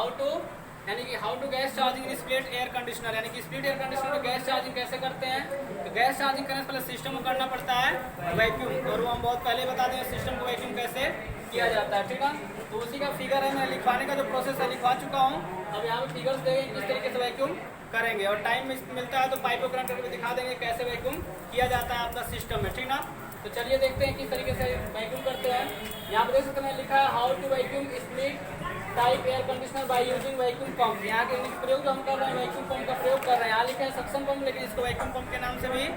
How to gas charging in split air conditioner, यानी कि split air conditioner में gas charging कैसे करते हैं। तो गैस चार्जिंग करने से पहले सिस्टम को करना पड़ता है वैक्यूम, और वो हम बहुत पहले बता दें सिस्टम को वैक्यूम कैसे किया जाता है, ठीक है। तो उसी का फिगर है, मैं लिखवाने का जो प्रोसेस है लिखवा चुका हूँ। अब यहाँ पे फिगर्स देंगे किस तरीके से वैक्यूम करेंगे, और टाइम मिलता है तो पाइप को कनेक्ट करके दिखा देंगे कैसे वैक्यूम किया जाता है आपका सिस्टम में, ठीक ना। तो चलिए देखते हैं किस तरीके से वैक्यूम करते हैं। यहाँ पर देख सकते हैं लिखा है how to vacuum split type air conditioner by using vacuum pump. यहाँ के प्रयोग जो हम कर रहे हैं वैक्यूम पंप का प्रयोग कर रहे हैं। यहाँ लिखा है सक्शन पंप, लेकिन इसको वैक्यूम पंप के नाम से भी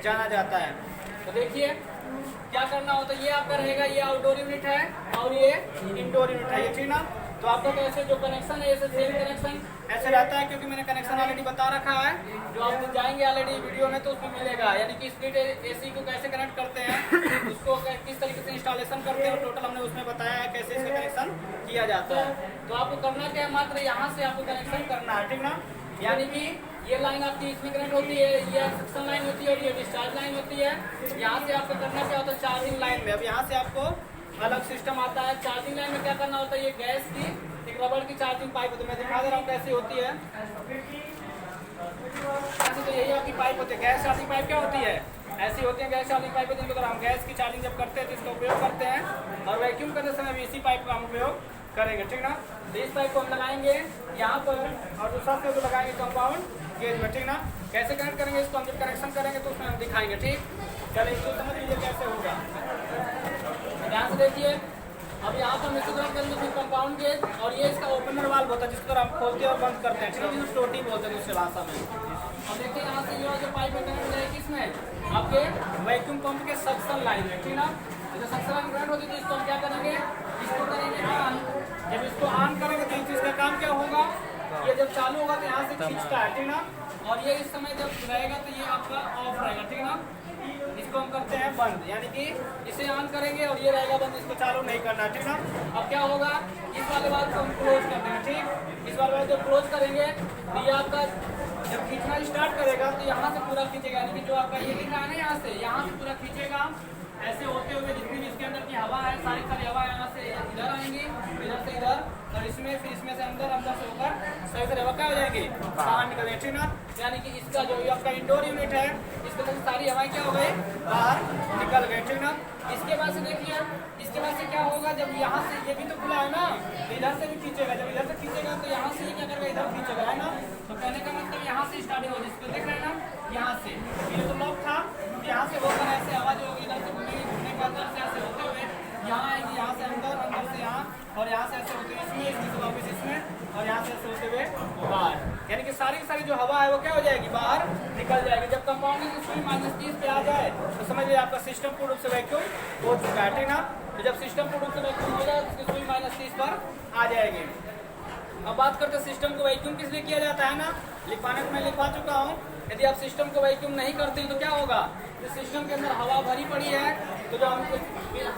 जाना जाता है। तो देखिए क्या करना होता है, ये आपका रहेगा, ये आउटडोर यूनिट है और ये इंडोर यूनिट है, ये ठीक ना। तो आपका तो ऐसे जो कनेक्शन है ऐसे सेम कनेक्शन ऐसे रहता है, क्योंकि मैंने कनेक्शन ऑलरेडी बता रखा है, जो आप जाएंगे ऑलरेडी वीडियो में तो उसमें मिलेगा। यानी कि स्प्लिट एसी को कैसे कनेक्ट करते हैं, उसको किस तरीके से इंस्टॉलेशन करते हैं, और टोटल हमने उसमें बताया है कैसे इसका कनेक्शन किया जाता है। तो आपको करना क्या है, मात्र यहाँ से आपको कनेक्शन करना है, ठीक ना। यानी कि ये लाइन आपकी इसमें कनेक्ट होती है, ये सक्शन लाइन होती है और ये डिस्चार्ज लाइन होती है। यहाँ से आपको करना क्या होता है चार्जिंग लाइन में। अब यहाँ से आपको अलग सिस्टम आता है। चार्जिंग लाइन में क्या करना होता है, ये गैस की एक रबड़ की चार्जिंग पाइप होती है, मैं दिखा दे रहा हूँ कैसी होती है। तो यही आपकी पाइप होती है, गैस चार्जिंग पाइप क्या होती है, ऐसी होती है गैस चार्जिंग पाइप होती है। तो हम गैस की चार्जिंग जब करते हैं तो इसका उपयोग करते हैं, और वैक्यूम करते समय भी इसी पाइप का हम उपयोग करेंगे, ठीक ना। तो इस पाइप को हम लगाएंगे यहाँ पर, और दूसरा से तो लगाएंगे कंपाउंड गेज में, ठीक ना। कैसे कनेक्ट करेंगे इसको हम जब कनेक्शन करेंगे तो उसमें हम दिखाएंगे, ठीक। चलिए इसको समझ लीजिए कैसे होगा, ध्यान से देखिए। अब यहाँ पर हम इसको कनेक्ट करेंगे फिर कंपाउंड गेज, और ये इसका ओपनर वाल्व होता है जिसको हम खोलते और बंद करते हैं, ठीक है, जिसको टोटी बोलते हैं दूसरे भाषा में। अब देखिए यहाँ से ये जो पाइप कनेक्ट हो जाएगी किसमें, आपके वैक्यूम पंप के सक्शन लाइन में, ठीक ना। जब सक्शन लाइन कनेक्ट होती है तो इसको हम क्या करेंगे, इसको करेंगे ऑन। जब इसको ऑन करेंगे तो इस चीज़ का काम क्या होगा, ये जब चालू होगा तो यहाँ से खींचता है, ठीक ना। और ये इस समय जब रहेगा तो ये आपका ऑफ रहेगा, ठीक ना। इसको हम करते हैं बंद, यानी कि इसे ऑन करेंगे और ये रहेगा बंद, इसको चालू नहीं करना, ठीक ना। अब क्या होगा, इस वाले बात को हम क्लोज कर देंगे, ठीक। इस वाले बात जब क्लोज करेंगे तो ये आपका जब खींचना स्टार्ट करेगा तो यहाँ से पूरा खींचेगा, यानी कि जो आपका ये दिख रहा है ना यहाँ से पूरा खींचेगा। ऐसे होते हुए जितनी भी इसके अंदर की हवा है सारी हवा यहाँ से इधर आएंगी, इधर से इधर, और इसमें फिर इसमें से अंदर से होकर सही से हवा क्या हो जाएगी, बाहर निकल जाएगी, ठीक ना। यानी कि इसका जो आपका इंडोर यूनिट है इसके अंदर सारी हवाएं क्या हो गई, बाहर निकल गई, ठीक ना। इसके बाद से देखिए, इसके बाद से क्या होगा, जब यहाँ से ये भी तो खुला है ना, तो इधर से भी खींचेगा, जब इधर से खींचेगा तो यहाँ से ये क्या करेगा, इधर खींचेगा, है ना। तो कहने का मतलब यहाँ से स्टार्टिंग होगी, इसको देख रहे हैं ना, यहाँ से ये तो लॉक था, यहाँ से होकर ऐसे हवा जो इधर से घूमने के अंदर से ऐसे होते हुए यहाँ आएगी, यहाँ से अंदर, अंदर से यहाँ, और यहाँ से ऐसे होते हुए इसमें वापस इसमें, और यहाँ से ऐसे होते हुए बाहर। यानी कि सारी की सारी जो हवा है वो क्या हो जाएगी, बाहर निकल जाएगी। जब कंपाउंडिंग की स्पीड -30 पे आ जाए तो समझ लीजिए आपका सिस्टम पूर्ण रूप से वैक्यूम हो चुका है, ठीक ना। तो जब सिस्टम पूर्ण रूप से वैक्यूम हो जाए तो उसकी स्पीड -30 पर आ जाएगी। अब बात करते हैं सिस्टम को वैक्यूम किस लिए किया जाता है ना, लिखवाने को मैं लिखवा चुका हूँ। यदि आप सिस्टम को वैक्यूम नहीं करते हैं तो क्या होगा, तो सिस्टम के अंदर हवा भरी पड़ी है, तो जो हमको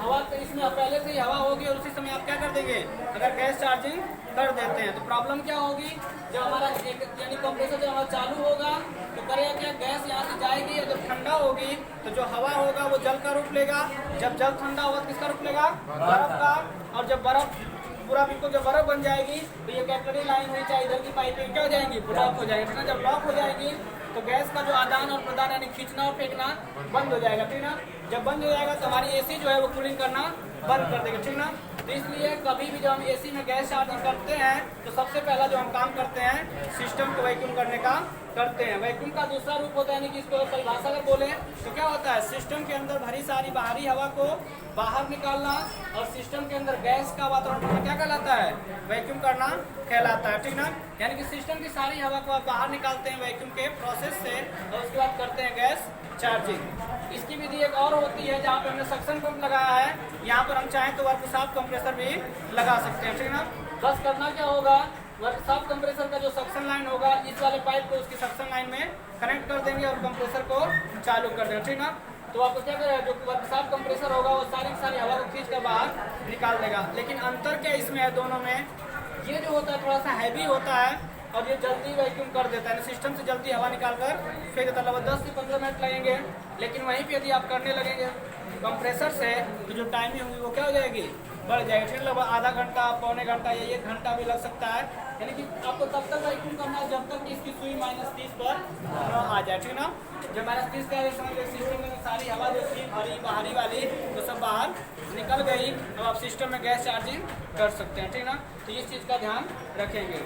हवा तो इसमें पहले से ही हवा होगी, और उसी समय आप क्या कर देंगे, अगर गैस चार्जिंग कर देते हैं तो प्रॉब्लम क्या होगी, जब हमारा यानी कंप्रेसर जब हमारा चालू होगा तो करेगा क्या, गैस यहाँ से जाएगी, और जब ठंडा होगी तो जो हवा होगा वो जल का रूप लेगा। जब जल ठंडा होगा तो किसका रूप लेगा, बर्फ का। और जब बर्फ पूरा बिल्कुल जब बर्फ बन जाएगी तो ये कैपिलरी लाइन हुई चाहे इधर की पाइपें क्या हो जाएंगी, ब्लॉक हो जाएगी, ठीक है। जब ब्लॉक हो जाएगी तो गैस का जो आदान और प्रदान यानी खींचना और फेंकना बंद हो जाएगा, ठीक ना। जब बंद हो जाएगा तो हमारी एसी जो है वो कूलिंग करना बंद कर देगा, ठीक ना। तो इसलिए कभी भी जब हम एसी में गैस चार्जिंग करते हैं तो सबसे पहला जो हम काम करते हैं सिस्टम को वैक्यूम करने का करते हैं। वैक्यूम का दूसरा रूप होता है, यानी कि इसको परिभाषा अगर बोले तो क्या होता है, सिस्टम के अंदर भरी सारी बाहरी हवा को बाहर निकालना, और सिस्टम के अंदर गैस का वातावरण करना क्या कहलाता है, वैक्यूम करना कहलाता है, ठीक ना। यानी कि सिस्टम की सारी हवा को आप बाहर निकालते हैं वैक्यूम के प्रोसेस से, और उसके बाद करते हैं गैस चार्जिंग। इसकी विधि एक और होती है जहाँ पे हमने सक्शन पंप लगाया है, यहाँ पर हम चाहें तो वर्कशॉप कंप्रेसर भी लगा सकते हैं, ठीक ना। बस करना क्या होगा, वर्कशॉप कंप्रेसर का जो सक्शन लाइन होगा इस वाले पाइप को उसकी सक्शन लाइन में कनेक्ट कर देंगे और कंप्रेसर को चालू कर देंगे, ठीक ना। तो आपको क्या करेगा, जो वर्कशॉप कंप्रेसर होगा वो सारी की सारी हवा को खींच कर बाहर निकाल देगा। लेकिन अंतर क्या इसमें है दोनों में, ये जो होता है थोड़ा सा हैवी होता है और ये जल्दी वैक्यूम कर देता है, सिस्टम से जल्दी हवा निकाल कर फेंक देता है। लगभग 10 से 15 मिनट लगेंगे, लेकिन वहीं पे यदि आप करने लगेंगे कंप्रेसर से तो जो टाइमिंग होगी वो क्या हो जाएगी, बढ़ जाएगा, ठीक है। लगभग आधा घंटा, पौने घंटा या 1 घंटा भी लग सकता है, यानी कि आपको तब तक वैक्यूम करना है जब तक इसकी सुई -30 पर न आ जाए, ठीक है ना। जब -30 पे आ जाए सिस्टम में सारी हवा जो थी भरी बाहरी वाली तो सब बाहर निकल गई। अब आप सिस्टम में गैस चार्जिंग कर सकते हैं, ठीक है ना। तो इस चीज़ का ध्यान रखेंगे।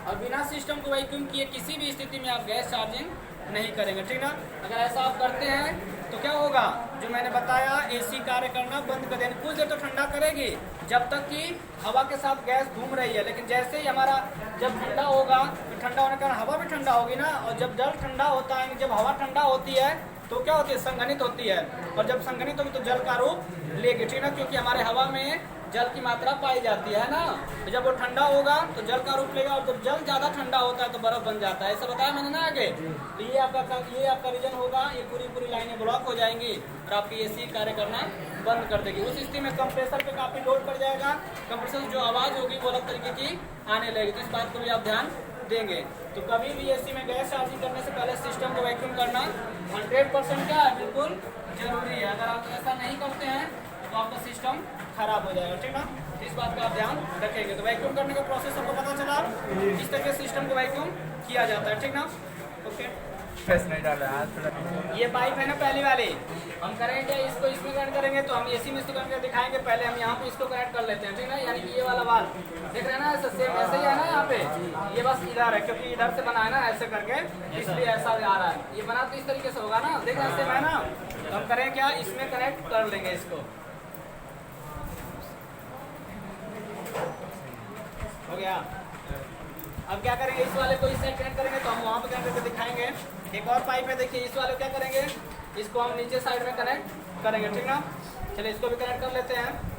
और बिना सिस्टम को वैक्यूम किए किसी भी स्थिति में आप गैस चार्जिंग नहीं करेंगे, ठीक ना। अगर ऐसा आप करते हैं तो क्या होगा, जो मैंने बताया एसी कार्य करना बंद कर देंगे। कुछ देर तो ठंडा करेगी जब तक कि हवा के साथ गैस घूम रही है, लेकिन जैसे ही हमारा जब ठंडा होगा तो ठंडा होने के कारण हवा भी ठंडा होगी ना। और जब जल ठंडा होता है, जब हवा ठंडा होती है तो क्या होती है, संघनित होती है। और जब संघनित होगी तो जल का रूप लेगी, ठीक ना, क्योंकि हमारे हवा में जल की मात्रा पाई जाती है ना। तो जब वो ठंडा होगा तो जल का रूप लेगा, और जब जल ज़्यादा ठंडा होता है तो बर्फ बन जाता है। ऐसा बताया मैंने ना आगे। तो ये आपका रीजन होगा, ये पूरी लाइनें ब्लॉक हो जाएंगी और आपकी एसी कार्य करना बंद कर देगी। उस स्थिति में कंप्रेसर पे काफ़ी लोड पड़ जाएगा, कंप्रेसर जो आवाज़ होगी वो अलग तरीके की आने लगेगी। तो इस बात को भी आप ध्यान देंगे। तो कभी भी एसी में गैस चार्जिंग करने से पहले सिस्टम को वैक्यूम करना 100% क्या है, बिल्कुल जरूरी है। अगर आप ऐसा नहीं करते हैं तो आपका सिस्टम खराब हो जाएगा, ठीक ना। इस बात का आप ध्यान रखेंगे। तो वैक्यूम करने का प्रोसेस आपको पता चला, इस तरह के सिस्टम को वैक्यूम किया जाता है, ठीक ना। ओके, नहीं डाला आज ये पाइप है ना पहली वाली, हम करेंगे इसको इसमें कनेक्ट करेंगे तो हम एसी में इसको कनेक्ट करके दिखाएंगे। पहले हम यहाँ पे इसको कनेक्ट कर लेते हैं, ठीक ना। यानी कि ये वाला वाल देख रहे हैं ना, ऐसा सेम ऐसे ही है ना यहाँ पे। ये बस इधर है क्योंकि इधर से बना है ना ऐसे करके, इसलिए ऐसा आ रहा है। ये बना तो इस तरीके से होगा ना, देख रहे हैं सेम है ना। तो हम करें क्या, इसमें कनेक्ट कर लेंगे इसको। हो गया। अब क्या करेंगे, इस वाले को इससे कनेक्ट करेंगे तो हम वहाँ पे कनेक्ट करके दिखाएंगे। एक और पाइप है, देखिए इस वाले को क्या करेंगे, इसको हम नीचे साइड में कनेक्ट करेंगे, ठीक ना। चलिए इसको भी कनेक्ट कर लेते हैं।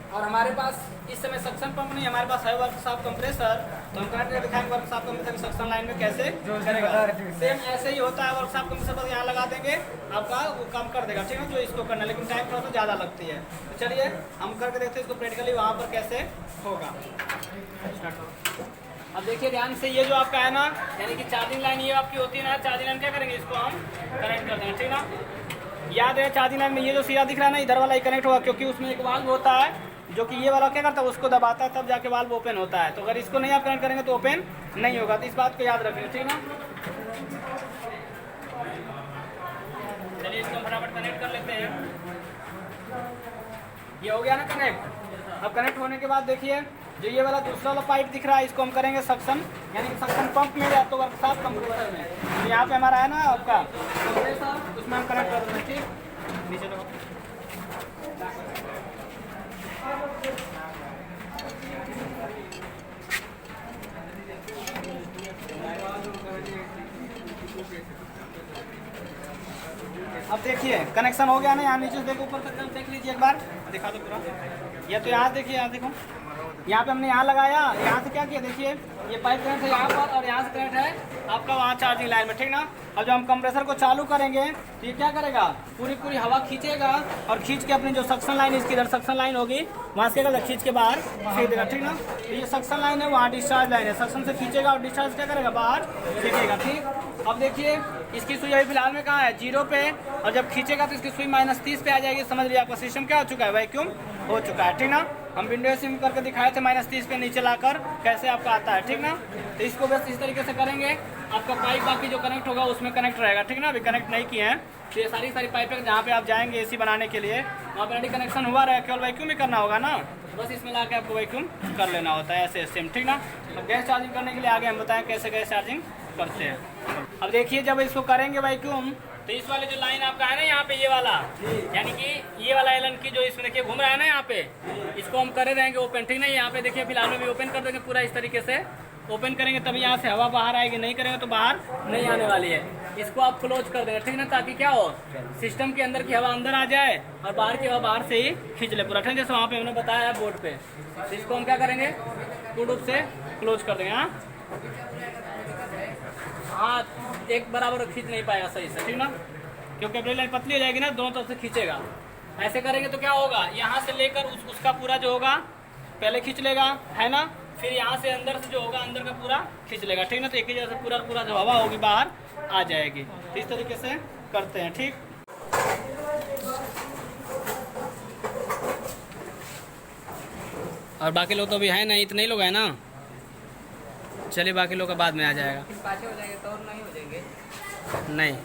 और हमारे पास इस समय सक्शन पंप नहीं, हमारे पास है वर्कशॉप कंप्रेसर। तो हम कनेक्ट करके दिखाएंगे वर्कशॉप कंप्रेसर सक्शन लाइन में कैसे करेगा। सेम ऐसे ही होता है, वर्कशॉप कंप्रेसर बस यहाँ लगा देंगे, आपका वो काम कर देगा, ठीक है, जो इसको करना, लेकिन टाइम थोड़ा सा ज़्यादा लगती है। तो चलिए हम करके देखते हैं इसको प्रैक्टिकली वहाँ पर कैसे होगा। अब देखिए ध्यान से, ये जो आपका है ना, यानी कि चार्जिंग लाइन ये आपकी होती है ना, चार्जिंग लाइन क्या करेंगे, इसको हम कनेक्ट कर देंगे, ठीक ना। याद है चार्जिंग लाइन में ये जो सीधा दिख रहा है ना, इधर वाला ही कनेक्ट होगा, क्योंकि उसमें एक वाल्व होता है जो कि ये वाला क्या करता है, उसको दबाता है तब जाके वाल्व ओपन होता है। तो अगर इसको नहीं आप कनेक्ट करेंगे तो ओपन नहीं होगा। तो इस बात को याद रखेंगे, ठीक ना। चलिए इसको फटाफट कनेक्ट कर लेते हैं। ये हो गया ना कनेक्ट। अब कनेक्ट होने के बाद देखिए जो ये वाला दूसरा वाला पाइप दिख रहा है, इसको हम करेंगे सक्शन, यानी कि सक्शन पंप में या तो वर्कशॉप कंप्रेसर में। तो यहाँ पे हमारा है ना आपका कंप्रेसर, उसमें हम कनेक्ट कर देंगे, ठीक। नीचे तो अब देखिए कनेक्शन हो गया ना, यहाँ नीचे से देखो, ऊपर तक देख लीजिए एक बार, दिखा दो पूरा। ये तो यहाँ देखिए, यहाँ देखो, यहाँ पे हमने यहाँ लगाया, यहाँ से क्या किया, देखिए ये पाइप कनेक्ट है यहाँ पर और यहाँ से कनेक्ट है आपका वहाँ चार्जिंग लाइन में, ठीक ना। अब जब हम कंप्रेसर को चालू करेंगे तो ये क्या करेगा, पूरी हवा खींचेगा और खींच के अपनी जो सक्शन लाइन, इसकी इधर सक्शन लाइन होगी वहाँ से क्या करेगा, खींच के बाहर फेंक देगा, ठीक ना। तो ये सक्शन लाइन है, वहाँ डिस्चार्ज लाइन है, सक्शन से खींचेगा और डिस्चार्ज क्या करेगा, बाहर फेंकेगा, ठीक। अब देखिए इसकी सुई अभी फिलहाल में कहाँ है, 0 पे, और जब खींचेगा तो इसकी सुई -30 पे आ जाएगी। समझ लीजिए आपका सिस्टम क्या हो चुका है, वैक्यूम हो चुका है, ठीक ना। हम विंडो एसी में करके दिखाए थे -30 पे नीचे लाकर कैसे आपका आता है, ठीक ना। तो इसको बस इस तरीके से करेंगे, आपका पाइप बाकी जो कनेक्ट होगा उसमें कनेक्ट रहेगा, ठीक ना। अभी कनेक्ट नहीं किए हैं, तो ये सारी पाइपें जहाँ पे आप जाएंगे एसी बनाने के लिए वहाँ पर ऑलरेडी कनेक्शन हुआ रहा है, केवल वैक्यूम ही करना होगा ना। बस इसमें ला के आपको वैक्यूम कर लेना होता है ऐसे सेम, ठीक ना। अब गैस चार्जिंग करने के लिए आगे हम बताएं कैसे गैस चार्जिंग करते हैं। अब देखिए जब इसको करेंगे वैक्यूम, तो इस वाले जो लाइन आपका है ना यहाँ पे, ये वाला, यानी कि ये वाला एलन की जो इसमें देखिए घूम रहा है ना यहाँ पे, इसको हम करे रहेंगे ओपन, ठीक ना। यहाँ पे देखिए फिलहाल में भी ओपन कर देंगे, पूरा इस तरीके से ओपन करेंगे तभी यहाँ से हवा बाहर आएगी, नहीं करेंगे तो बाहर नहीं आने वाली है। इसको आप क्लोज कर देंगे, ठीक ना, ताकि क्या हो, सिस्टम के अंदर की हवा अंदर आ जाए और बाहर की हवा बाहर से ही खींच ले पूरा, ठीक है, जैसे वहाँ पे हमने बताया है बोर्ड पे। इसको हम क्या करेंगे, पूर्ण रूप से क्लोज कर देंगे। हाँ, एक बराबर खींच नहीं पाएगा सही से, ठीक ना, क्योंकि अपनी लाइन पतली हो जाएगी ना, दोनों तरफ से खींचेगा। ऐसे करेंगे तो क्या होगा, यहाँ से लेकर उसका पूरा जो होगा पहले खींच लेगा, है ना, फिर यहाँ से अंदर से जो होगा अंदर का पूरा खींच लेगा, ठीक ना। तो एक ही जगह से पूरा जो हवा होगी बाहर आ जाएगी। तो इस तरीके से करते हैं, ठीक। और बाकी लोग तो अभी हैं नहीं, इतने ही लोग हैं ना। चलिए बाकी लोग का बाद में आ जाएगा। फिर पाँच हो जाएंगे तो और नहीं हो जाएंगे। नहीं